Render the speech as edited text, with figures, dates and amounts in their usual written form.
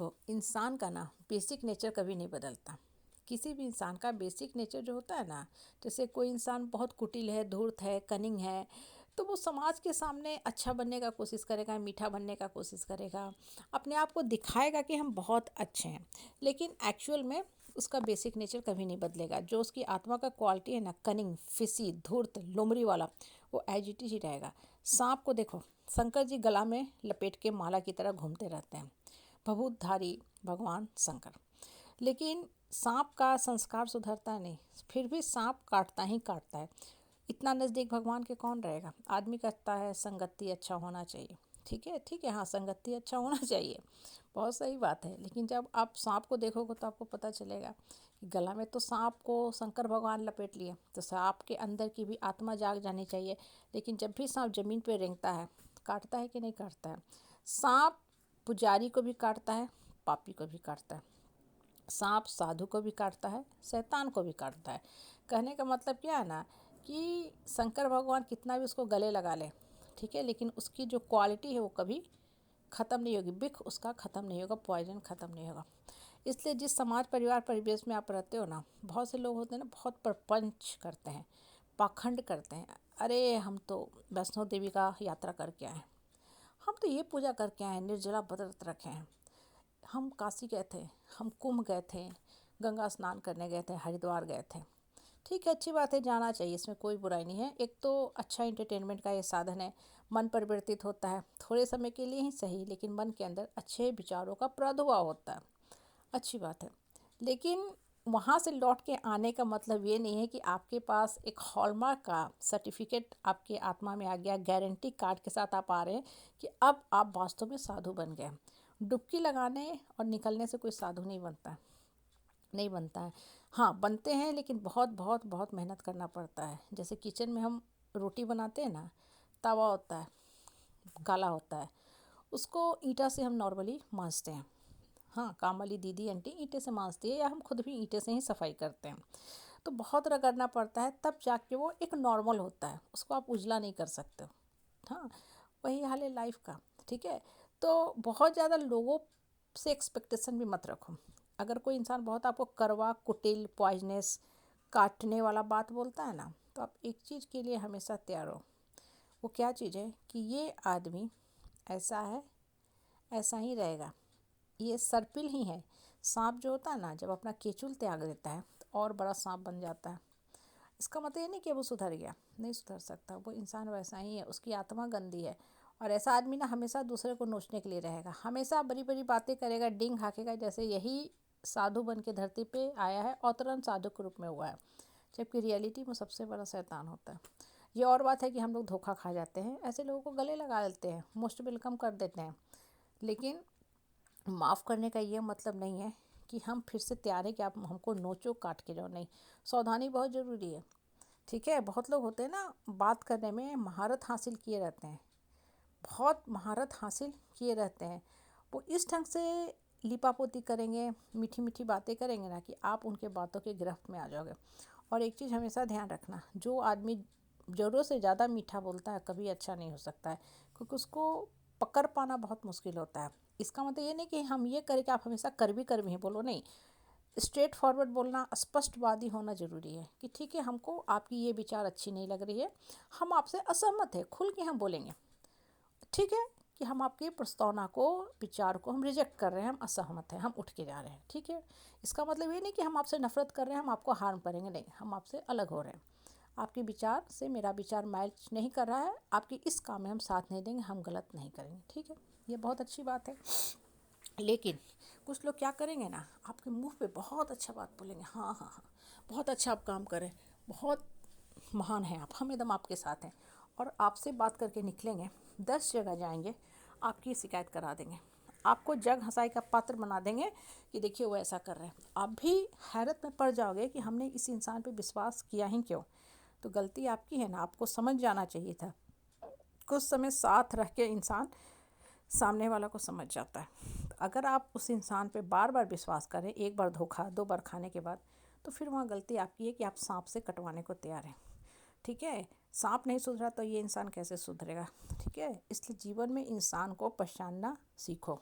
देखो, इंसान का ना बेसिक नेचर कभी नहीं बदलता। किसी भी इंसान का बेसिक नेचर जो होता है ना, जैसे कोई इंसान बहुत कुटिल है, धूर्त है, कनिंग है, तो वो समाज के सामने अच्छा बनने का कोशिश करेगा, मीठा बनने का कोशिश करेगा, अपने आप को दिखाएगा कि हम बहुत अच्छे हैं। लेकिन एक्चुअल में उसका बेसिक नेचर कभी नहीं बदलेगा। जो उसकी आत्मा का क्वालिटी है ना, कनिंग, फिसी, धूर्त, लोमड़ी वाला, वो एज इट इज ही रहेगा। सांप को देखो, शंकर जी गला में लपेट के माला की तरह घूमते रहते हैं, भभूतधारी भगवान शंकर। लेकिन सांप का संस्कार सुधरता नहीं, फिर भी सांप काटता ही काटता है। इतना नज़दीक भगवान के कौन रहेगा। आदमी कहता है संगति अच्छा होना चाहिए, ठीक है, हाँ संगति अच्छा होना चाहिए, बहुत सही बात है। लेकिन जब आप सांप को देखोगे तो आपको पता चलेगा कि गला में तो सांप को शंकर भगवान लपेट लिए, तो सांप के अंदर की भी आत्मा जाग जानी चाहिए। लेकिन जब भी सांप जमीन पर रेंगता है, काटता है कि नहीं काटता है। सांप पुजारी को भी काटता है, पापी को भी काटता है। सांप साधु को भी काटता है, शैतान को भी काटता है। कहने का मतलब क्या है ना, कि शंकर भगवान कितना भी उसको गले लगा ले, ठीक है, लेकिन उसकी जो क्वालिटी है वो कभी ख़त्म नहीं होगी। बिख उसका ख़त्म नहीं होगा, पॉइजन ख़त्म नहीं होगा। इसलिए जिस समाज परिवार परिवेश में आप रहते हो ना, बहुत से लोग होते हैं ना, बहुत प्रपंच करते हैं, पाखंड करते हैं। अरे हम तो वैष्णो देवी का यात्रा करके आए, हम तो ये पूजा करके आए, निर्जला व्रत रखे हैं, हम काशी गए थे, हम कुंभ गए थे, गंगा स्नान करने गए थे, हरिद्वार गए थे। ठीक है, अच्छी बात है, जाना चाहिए, इसमें कोई बुराई नहीं है। एक तो अच्छा इंटरटेनमेंट का ये साधन है, मन परिवर्तित होता है, थोड़े समय के लिए ही सही, लेकिन मन के अंदर अच्छे विचारों का प्रादुर्भाव होता है, अच्छी बात है। लेकिन वहाँ से लौट के आने का मतलब ये नहीं है कि आपके पास एक हॉलमार्क का सर्टिफिकेट आपके आत्मा में आ गया, गारंटी कार्ड के साथ आप आ रहे हैं कि अब आप वास्तव में साधु बन गए। डुबकी लगाने और निकलने से कोई साधु नहीं बनता है, नहीं बनता है। हाँ बनते हैं, लेकिन बहुत बहुत बहुत मेहनत करना पड़ता है। जैसे किचन में हम रोटी बनाते हैं ना, तवा होता है, काला होता है, उसको ईंटा से हम नॉर्मली मांजते हैं। हाँ, काम वाली दीदी आंटी ईंटे से मांजती है, या हम खुद भी ईंटे से ही सफाई करते हैं। तो बहुत रगड़ना पड़ता है, तब जाके वो एक नॉर्मल होता है, उसको आप उजला नहीं कर सकते हो। हाँ, वही हाल है लाइफ का, ठीक है। तो बहुत ज़्यादा लोगों से एक्सपेक्टेशन भी मत रखो। अगर कोई इंसान बहुत आपको कड़वा, कुटिल, पॉइजनस, काटने वाला बात बोलता है ना, तो आप एक चीज़ के लिए हमेशा तैयार हो। वो क्या चीज़ है कि ये आदमी ऐसा है, ऐसा ही रहेगा, ये सर्पिल ही है। सांप जो होता है ना, जब अपना केचुल त्याग देता है तो और बड़ा सांप बन जाता है। इसका मतलब ये नहीं कि वो सुधर गया, नहीं सुधर सकता, वो इंसान वैसा ही है, उसकी आत्मा गंदी है। और ऐसा आदमी ना हमेशा दूसरे को नोचने के लिए रहेगा, हमेशा बड़ी बड़ी बातें करेगा, डिंग हाकेगा, जैसे यही साधु बन के धरती पे आया है, अवतरण साधु के रूप में हुआ है, जबकि रियलिटी में सबसे बड़ा शैतान होता है। ये और बात है कि हम लोग धोखा खा जाते हैं, ऐसे लोगों को गले लगा लेते हैं, मोस्ट वेलकम कर देते हैं। लेकिन माफ़ करने का ये मतलब नहीं है कि हम फिर से तैयार हैं कि आप हमको नोचो काट के जाओ, नहीं। सावधानी बहुत ज़रूरी है, ठीक है। बहुत लोग होते हैं ना, बात करने में महारत हासिल किए रहते हैं, बहुत महारत हासिल किए रहते हैं। वो इस ढंग से लिपापोती करेंगे, मीठी मीठी बातें करेंगे ना, कि आप उनके बातों के गिरफ्त में आ जाओगे। और एक चीज़ हमेशा ध्यान रखना, जो आदमी ज़रूरत से ज़्यादा मीठा बोलता है कभी अच्छा नहीं हो सकता है, क्योंकि उसको पकड़ पाना बहुत मुश्किल होता है। इसका मतलब ये नहीं कि हम ये करें कि आप हमेशा कर भी ही बोलो, नहीं। स्ट्रेट फॉरवर्ड बोलना, स्पष्टवादी होना ज़रूरी है, कि ठीक है हमको आपकी ये विचार अच्छी नहीं लग रही है, हम आपसे असहमत है, खुल के हम बोलेंगे, ठीक है, कि हम आपके प्रस्तावना को, विचार को हम रिजेक्ट कर रहे हैं, हम असहमत हैं, हम उठ के जा रहे हैं, ठीक है। इसका मतलब ये नहीं कि हम आपसे नफरत कर रहे हैं, हम आपको हार्म करेंगे, नहीं, हम आपसे अलग हो रहे हैं। आपके विचार से मेरा विचार मैच नहीं कर रहा है, आपकी इस काम में हम साथ नहीं देंगे, हम गलत नहीं करेंगे, ठीक है। ये बहुत अच्छी बात है। लेकिन कुछ लोग क्या करेंगे ना, आपके मुंह पे बहुत अच्छा बात बोलेंगे, हाँ हाँ हाँ, बहुत अच्छा आप काम करें, बहुत महान हैं आप, हम एकदम आपके साथ हैं। और आपसे बात करके निकलेंगे, 10 जगह जाएंगे, आपकी शिकायत करा देंगे, आपको जग हंसाई का पात्र बना देंगे, कि देखिए वो ऐसा कर रहे हैं। आप भी हैरत में पड़ जाओगे कि हमने इस इंसान पे विश्वास किया ही क्यों। तो गलती आपकी है ना, आपको समझ जाना चाहिए था। कुछ समय साथ रह के इंसान सामने वाला को समझ जाता है। तो अगर आप उस इंसान पे बार बार विश्वास करें, एक बार धोखा, 2 बार खाने के बाद, तो फिर वहाँ गलती आपकी है कि आप सांप से कटवाने को तैयार हैं, ठीक है। सांप नहीं सुधरा तो ये इंसान कैसे सुधरेगा, ठीक है। इसलिए जीवन में इंसान को पहचानना सीखो।